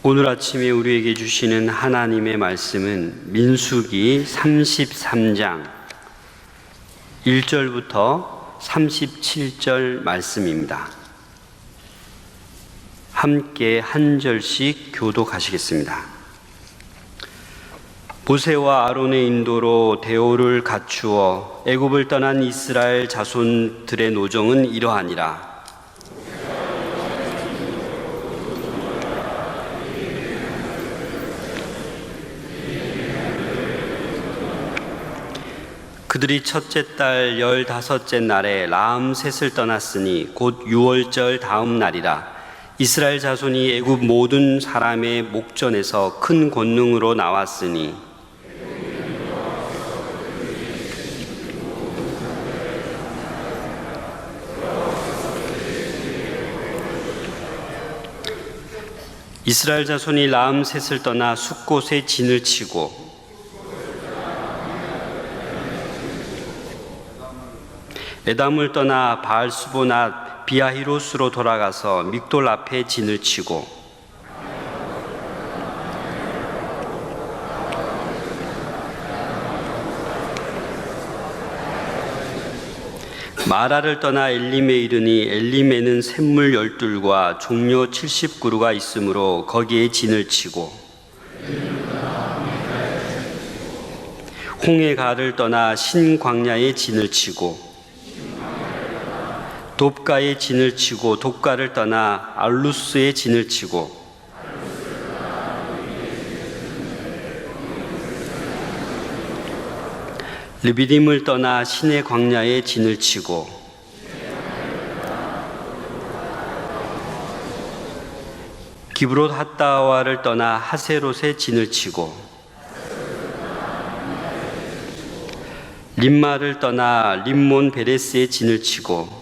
오늘 아침에 우리에게 주시는 하나님의 말씀은 민수기 33장 1절부터 37절 말씀입니다. 함께 한 절씩 교독하시겠습니다. 모세와 아론의 인도로 대오를 갖추어 애굽을 떠난 이스라엘 자손들의 노정은 이러하니라. 그들이 첫째 달 15째 날에 라암셋을 떠났으니 곧 6월절 다음 날이라. 이스라엘 자손이 애굽 모든 사람의 목전에서 큰 권능으로 나왔으니 이스라엘 자손이 라암셋을 떠나 숫곳에 진을 치고 에담을 떠나 바알수보나 비아히로스로 돌아가서 믹돌 앞에 진을 치고 마라를 떠나 엘림에 이르니 엘림에는 샘물 12과 종려 70그루가 있으므로 거기에 진을 치고 홍해가를 떠나 신광야에 진을 치고 돕가에 진을 치고 돕가를 떠나 알루스에 진을 치고 르비딤을 떠나 신의 광야에 진을 치고 기브롯 핫다와를 떠나 하세롯에 진을 치고 림마를 떠나 림몬 베레스에 진을 치고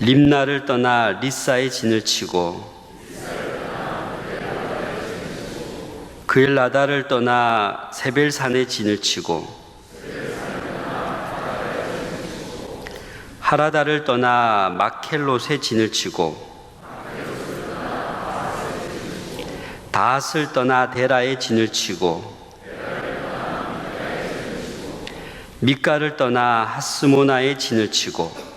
림나를 떠나 리사에 진을 치고 그엘라다를 떠나 세벨산에 진을 치고 하라다를 떠나 마켈롯에 진을 치고 다핫을 떠나 데라에 진을 치고 미가를 떠나 하스모나에 진을 치고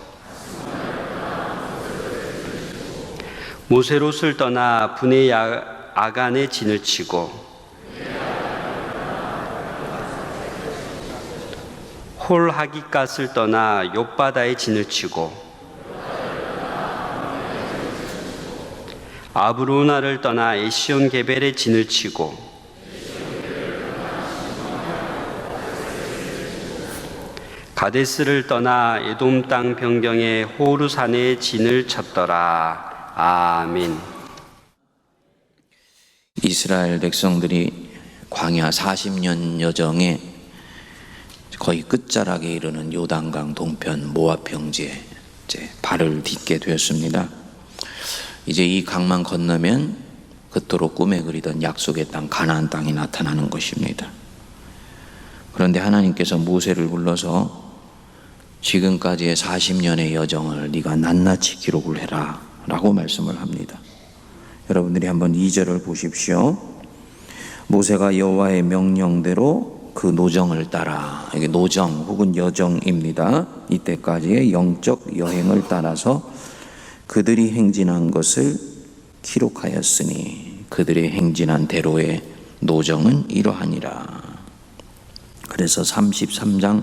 모세롯을 떠나 분의 아간에 진을 치고 홀하기갓을 떠나 욥바다에 진을 치고 아브로나를 떠나 에시온 게벨에 진을 치고 가데스를 떠나 에돔 땅 변경의 호르산에 진을 쳤더라. 아멘. 이스라엘 백성들이 광야 40년 여정에 거의 끝자락에 이르는 요단강 동편 모압 평지에 이제 발을 딛게 되었습니다. 이제 이 강만 건너면 그토록 꿈에 그리던 약속의 땅 가나안 땅이 나타나는 것입니다. 그런데 하나님께서 모세를 불러서 지금까지의 40년의 여정을 네가 낱낱이 기록을 해라 라고 말씀을 합니다. 여러분들이 한번 2절을 보십시오. 모세가 여호와의 명령대로 그 노정을 따라, 이게 노정 혹은 여정입니다. 이때까지의 영적 여행을 따라서 그들이 행진한 것을 기록하였으니 그들이 행진한 대로의 노정은 이러하니라. 그래서 33장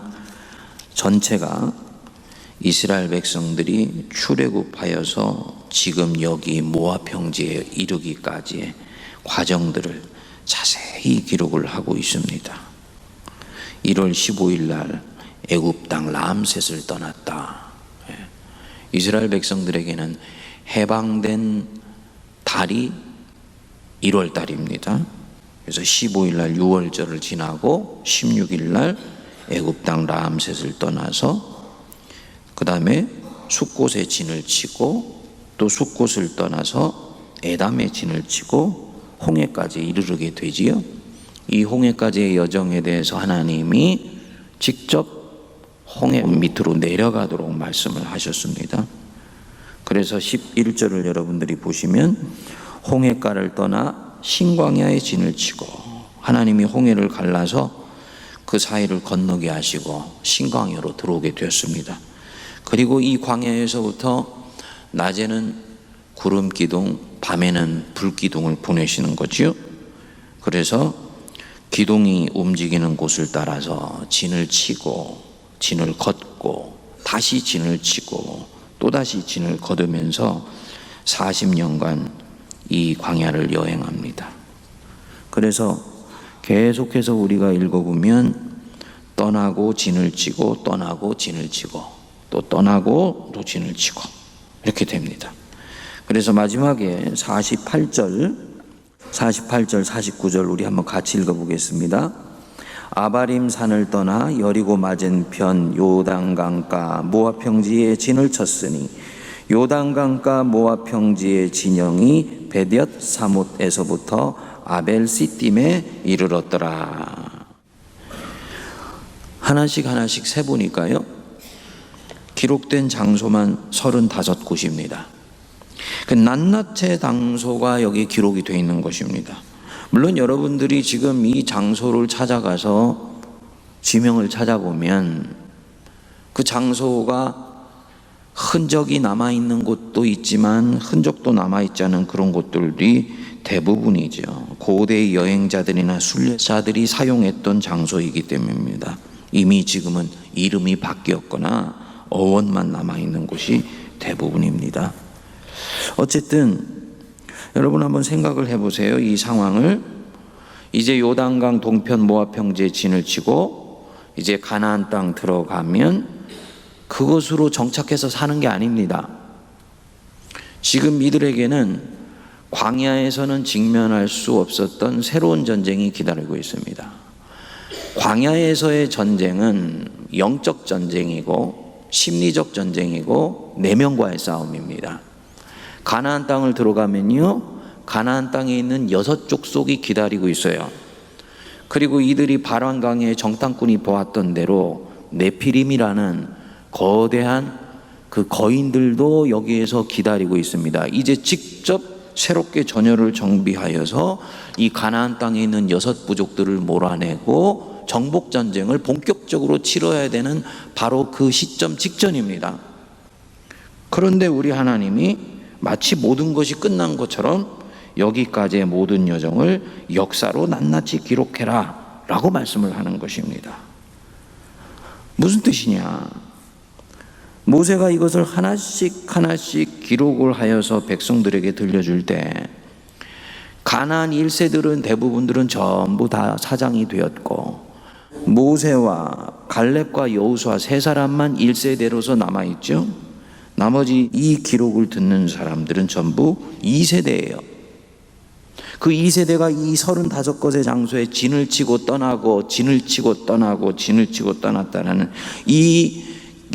전체가 이스라엘 백성들이 출애굽하여서 지금 여기 모압 평지에 이르기까지의 과정들을 자세히 기록을 하고 있습니다. 1월 15일 날 애굽 땅 라암셋을 떠났다. 이스라엘 백성들에게는 해방된 달이 1월 달입니다. 그래서 15일 날 6월절을 지나고 16일 날 애굽 땅 라암셋을 떠나서 그 다음에 숫곳에 진을 치고 또 숫곳을 떠나서 에담에 진을 치고 홍해까지 이르르게 되지요. 이 홍해까지의 여정에 대해서 하나님이 직접 홍해 밑으로 내려가도록 말씀을 하셨습니다. 그래서 11절을 여러분들이 보시면 홍해가를 떠나 신광야에 진을 치고 하나님이 홍해를 갈라서 그 사이를 건너게 하시고 신광야로 들어오게 되었습니다. 그리고 이 광야에서부터 낮에는 구름 기둥, 밤에는 불 기둥을 보내시는 거지요. 그래서 기둥이 움직이는 곳을 따라서 진을 치고 진을 걷고 다시 진을 치고 또다시 진을 거두면서 40년간 이 광야를 여행합니다. 그래서 계속해서 우리가 읽어보면 떠나고 진을 치고 떠나고 진을 치고 또 떠나고 또 진을 치고 이렇게 됩니다. 그래서 마지막에 48절 49절 우리 한번 같이 읽어보겠습니다. 아바림 산을 떠나 여리고 맞은편 요단강가 모압 평지에 진을 쳤으니 요단강가 모압 평지의 진영이 베벳 사못에서부터 아벨 시딤에 이르렀더라. 하나씩 세보니까요, 기록된 장소만 35곳입니다. 그 낱낱의 장소가 여기 기록이 되어 있는 것입니다. 물론 여러분들이 지금 이 장소를 찾아가서 지명을 찾아보면 그 장소가 흔적이 남아있는 곳도 있지만 흔적도 남아있지 않은 그런 곳들이 대부분이죠. 고대 여행자들이나 순례자들이 사용했던 장소이기 때문입니다. 이미 지금은 이름이 바뀌었거나 어원만 남아있는 곳이 대부분입니다. 어쨌든 여러분 한번 생각을 해보세요. 이 상황을 이제 요단강 동편 모압 평지에 진을 치고 이제 가나안 땅 들어가면 그곳으로 정착해서 사는 게 아닙니다. 지금 이들에게는 광야에서는 직면할 수 없었던 새로운 전쟁이 기다리고 있습니다. 광야에서의 전쟁은 영적 전쟁이고 심리적 전쟁이고 내면과의 싸움입니다. 가나안 땅을 들어가면요, 가나안 땅에 있는 6족속이 기다리고 있어요. 그리고 이들이 바람강의 정탐꾼이 보았던 대로 네피림이라는 거대한 그 거인들도 여기에서 기다리고 있습니다. 이제 직접 새롭게 전열을 정비하여서 이 가나안 땅에 있는 6부족들을 몰아내고 정복전쟁을 본격적으로 치러야 되는 바로 그 시점 직전입니다. 그런데 우리 하나님이 마치 모든 것이 끝난 것처럼 여기까지의 모든 여정을 역사로 낱낱이 기록해라 라고 말씀을 하는 것입니다. 무슨 뜻이냐? 모세가 이것을 하나씩 기록을 하여서 백성들에게 들려줄 때 가나안 1세들은 대부분들은 전부 다 사장이 되었고 모세와 갈렙과 여호수아 3사람만 1세대로서 남아있죠. 나머지 이 기록을 듣는 사람들은 전부 2세대예요. 그 2세대가 이 35곳의 장소에 진을 치고 떠나고 진을 치고 떠나고 진을 치고 떠났다는 이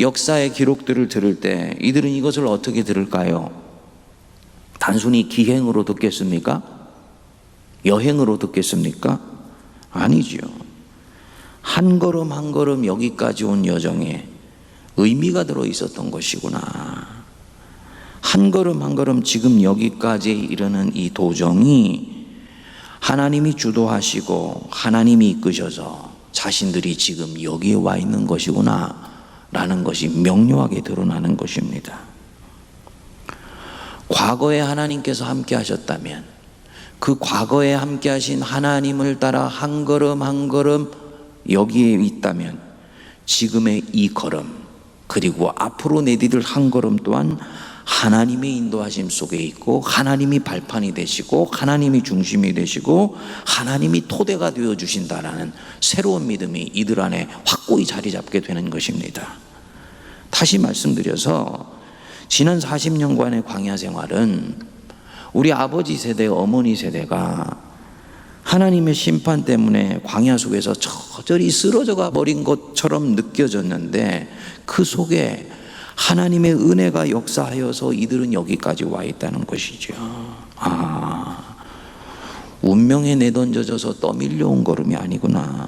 역사의 기록들을 들을 때 이들은 이것을 어떻게 들을까요? 단순히 기행으로 듣겠습니까? 여행으로 듣겠습니까? 아니죠. 한 걸음 한 걸음 여기까지 온 여정에 의미가 들어 있었던 것이구나. 한 걸음 한 걸음 지금 여기까지 이르는 이 도정이 하나님이 주도하시고 하나님이 이끄셔서 자신들이 지금 여기에 와 있는 것이구나 라는 것이 명료하게 드러나는 것입니다. 과거에 하나님께서 함께 하셨다면 그 과거에 함께 하신 하나님을 따라 한 걸음 한 걸음 여기에 있다면 지금의 이 걸음 그리고 앞으로 내디딜 한 걸음 또한 하나님의 인도하심 속에 있고 하나님이 발판이 되시고 하나님이 중심이 되시고 하나님이 토대가 되어 주신다라는 새로운 믿음이 이들 안에 확고히 자리 잡게 되는 것입니다. 다시 말씀드려서 지난 40년간의 광야 생활은 우리 아버지 세대, 어머니 세대가 하나님의 심판 때문에 광야 속에서 저절히 쓰러져가 버린 것처럼 느껴졌는데 그 속에 하나님의 은혜가 역사하여서 이들은 여기까지 와 있다는 것이죠. 운명에 내던져져서 떠밀려온 걸음이 아니구나.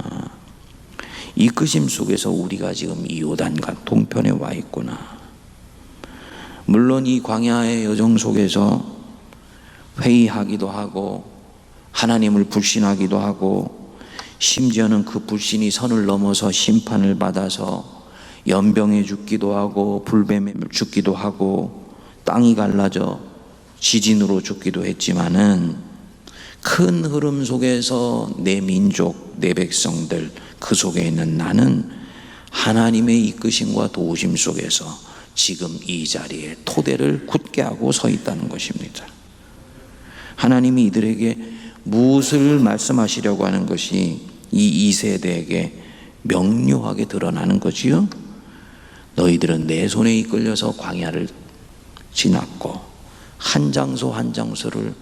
이끄심 속에서 우리가 지금 이 요단강 동편에 와 있구나. 물론 이 광야의 여정 속에서 회의하기도 하고 하나님을 불신하기도 하고 심지어는 그 불신이 선을 넘어서 심판을 받아서 연병에 죽기도 하고 불뱀에 죽기도 하고 땅이 갈라져 지진으로 죽기도 했지만은 큰 흐름 속에서 내 민족, 내 백성들, 그 속에 있는 나는 하나님의 이끄심과 도우심 속에서 지금 이 자리에 토대를 굳게 하고 서 있다는 것입니다. 하나님이 이들에게 무엇을 말씀하시려고 하는 것이 이 2세대에게 명료하게 드러나는 거지요. 너희들은 내 손에 이끌려서 광야를 지났고 한 장소 한 장소를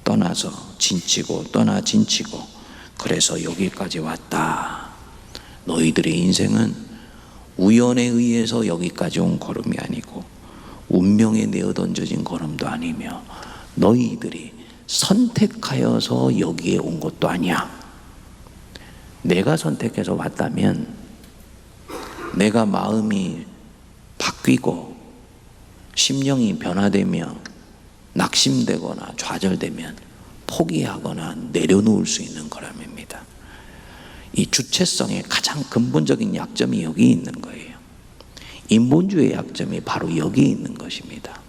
떠나서 진치고 떠나 진치고 그래서 여기까지 왔다. 너희들의 인생은 우연에 의해서 여기까지 온 걸음이 아니고 운명에 내어 던져진 걸음도 아니며 너희들이 선택하여서 여기에 온 것도 아니야. 내가 선택해서 왔다면 내가 마음이 바뀌고 심령이 변화되며 낙심되거나 좌절되면 포기하거나 내려놓을 수 있는 거람입니다. 이 주체성의 가장 근본적인 약점이 여기 있는 거예요. 인본주의의 약점이 바로 여기 있는 것입니다.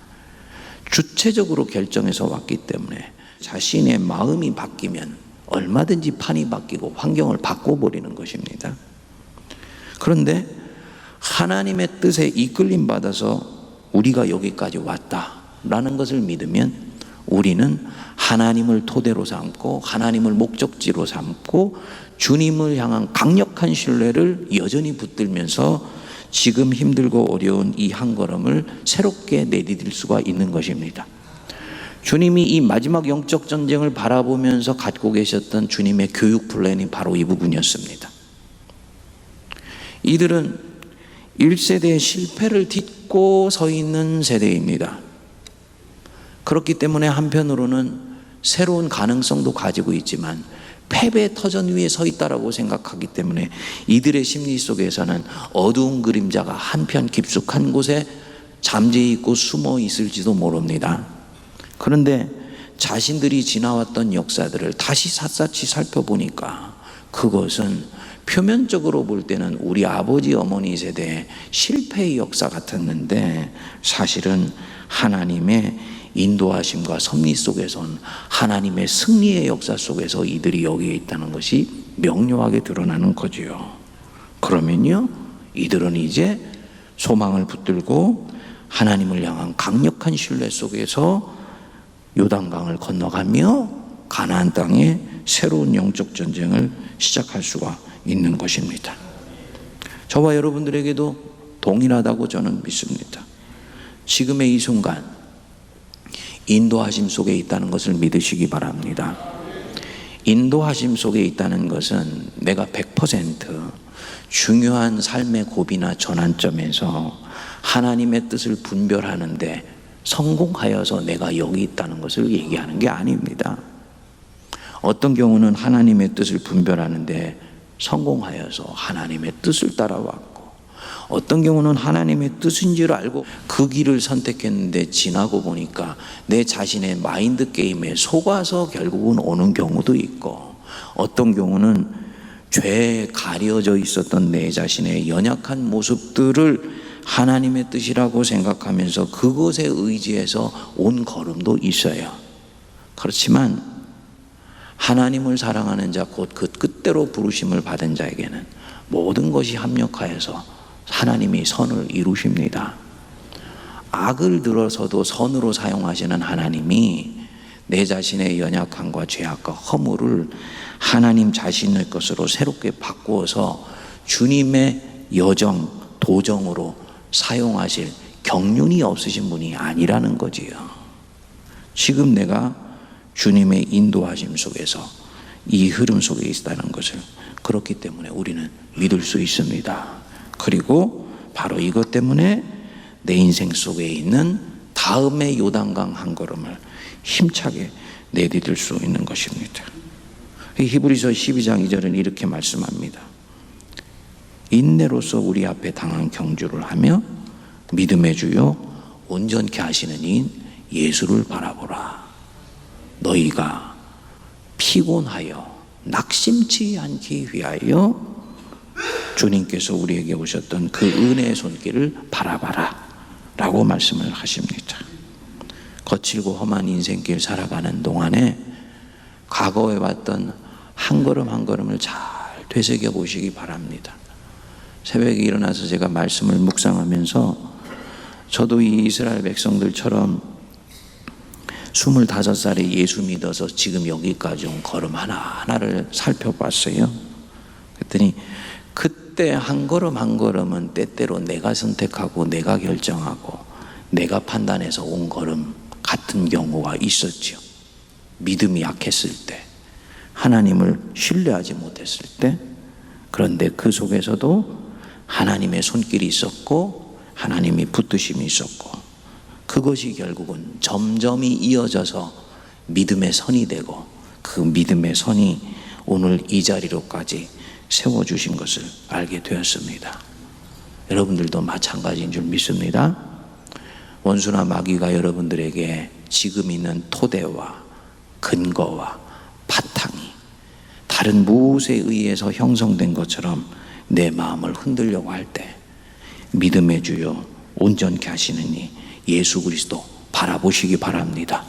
주체적으로 결정해서 왔기 때문에 자신의 마음이 바뀌면 얼마든지 판이 바뀌고 환경을 바꿔버리는 것입니다. 그런데 하나님의 뜻에 이끌림 받아서 우리가 여기까지 왔다라는 것을 믿으면 우리는 하나님을 토대로 삼고 하나님을 목적지로 삼고 주님을 향한 강력한 신뢰를 여전히 붙들면서 지금 힘들고 어려운 이 한 걸음을 새롭게 내디딜 수가 있는 것입니다. 주님이 이 마지막 영적 전쟁을 바라보면서 갖고 계셨던 주님의 교육 플랜이 바로 이 부분이었습니다. 이들은 1세대의 실패를 딛고 서 있는 세대입니다. 그렇기 때문에 한편으로는 새로운 가능성도 가지고 있지만 패배의 터전 위에 서 있다라고 생각하기 때문에 이들의 심리 속에서는 어두운 그림자가 한편 깊숙한 곳에 잠재해 있고 숨어 있을지도 모릅니다. 그런데 자신들이 지나왔던 역사들을 다시 샅샅이 살펴보니까 그것은 표면적으로 볼 때는 우리 아버지 어머니 세대의 실패의 역사 같았는데 사실은 하나님의 인도하심과 섭리 속에선 하나님의 승리의 역사 속에서 이들이 여기에 있다는 것이 명료하게 드러나는 거지요. 그러면요, 이들은 이제 소망을 붙들고 하나님을 향한 강력한 신뢰 속에서 요단강을 건너가며 가나안 땅에 새로운 영적 전쟁을 시작할 수가 있는 것입니다. 저와 여러분들에게도 동일하다고 저는 믿습니다. 지금의 이 순간 인도하심 속에 있다는 것을 믿으시기 바랍니다. 인도하심 속에 있다는 것은 내가 100% 중요한 삶의 고비나 전환점에서 하나님의 뜻을 분별하는데 성공하여서 내가 여기 있다는 것을 얘기하는 게 아닙니다. 어떤 경우는 하나님의 뜻을 분별하는데 성공하여서 하나님의 뜻을 따라왔고, 어떤 경우는 하나님의 뜻인 줄 알고 그 길을 선택했는데 지나고 보니까 내 자신의 마인드 게임에 속아서 결국은 오는 경우도 있고, 어떤 경우는 죄에 가려져 있었던 내 자신의 연약한 모습들을 하나님의 뜻이라고 생각하면서 그것에 의지해서 온 걸음도 있어요. 그렇지만 하나님을 사랑하는 자, 곧 그 뜻대로 부르심을 받은 자에게는 모든 것이 합력하여서 하나님이 선을 이루십니다. 악을 들어서도 선으로 사용하시는 하나님이 내 자신의 연약함과 죄악과 허물을 하나님 자신의 것으로 새롭게 바꾸어서 주님의 여정, 도정으로 사용하실 경륜이 없으신 분이 아니라는 거지요. 지금 내가 주님의 인도하심 속에서 이 흐름 속에 있다는 것을, 그렇기 때문에 우리는 믿을 수 있습니다. 그리고 바로 이것 때문에 내 인생 속에 있는 다음의 요단강 한 걸음을 힘차게 내디딜 수 있는 것입니다. 히브리서 12장 2절은 이렇게 말씀합니다. 인내로서 우리 앞에 당한 경주를 하며 믿음의 주요 온전케 하시는 이인 예수를 바라보라. 너희가 피곤하여 낙심치 않기 위하여 주님께서 우리에게 오셨던 그 은혜의 손길을 바라봐라 라고 말씀을 하십니다. 거칠고 험한 인생길 살아가는 동안에 과거에 왔던 한 걸음 한 걸음을 잘 되새겨 보시기 바랍니다. 새벽에 일어나서 제가 말씀을 묵상하면서 저도 이 이스라엘 백성들처럼 25살에 예수 믿어서 지금 여기까지 온 걸음 하나하나를 살펴봤어요. 그랬더니 그때 한 걸음 한 걸음은 때때로 내가 선택하고 내가 결정하고 내가 판단해서 온 걸음 같은 경우가 있었죠. 믿음이 약했을 때, 하나님을 신뢰하지 못했을 때. 그런데 그 속에서도 하나님의 손길이 있었고 하나님이 붙드심이 있었고, 그것이 결국은 점점이 이어져서 믿음의 선이 되고, 그 믿음의 선이 오늘 이 자리로까지 세워주신 것을 알게 되었습니다. 여러분들도 마찬가지인 줄 믿습니다. 원수나 마귀가 여러분들에게 지금 있는 토대와 근거와 바탕이 다른 무엇에 의해서 형성된 것처럼 내 마음을 흔들려고 할 때 믿음의 주요 온전케 하시느니 예수 그리스도 바라보시기 바랍니다.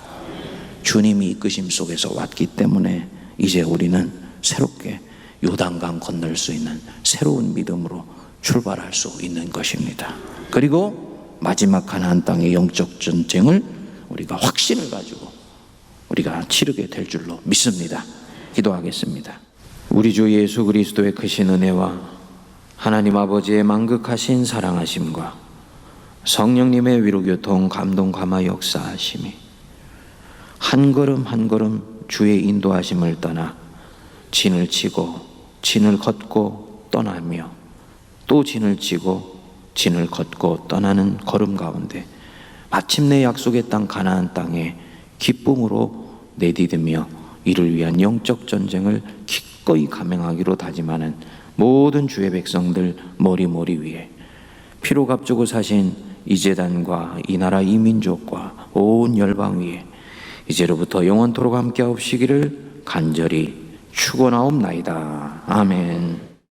주님이 이끄심 속에서 왔기 때문에 이제 우리는 새롭게 요단강 건널 수 있는 새로운 믿음으로 출발할 수 있는 것입니다. 그리고 마지막 가나안 땅의 영적 전쟁을 우리가 확신을 가지고 우리가 치르게 될 줄로 믿습니다. 기도하겠습니다. 우리 주 예수 그리스도의 크신 은혜와 하나님 아버지의 만극하신 사랑하심과 성령님의 위로교통 감동 감화 역사하심이 한 걸음 한 걸음 주의 인도하심을 떠나 진을 치고 진을 걷고 떠나며 또 진을 치고 진을 걷고 떠나는 걸음 가운데 마침내 약속의 땅 가나안 땅에 기쁨으로 내디디며 이를 위한 영적 전쟁을 기꺼이 감행하기로 다짐하는 모든 주의 백성들 머리 위에 피로 값주고 사신 이 제단과 이 나라 이 민족과 온 열방 위에 이제로부터 영원토록 함께하옵시기를 간절히 축원하옵나이다. 아멘.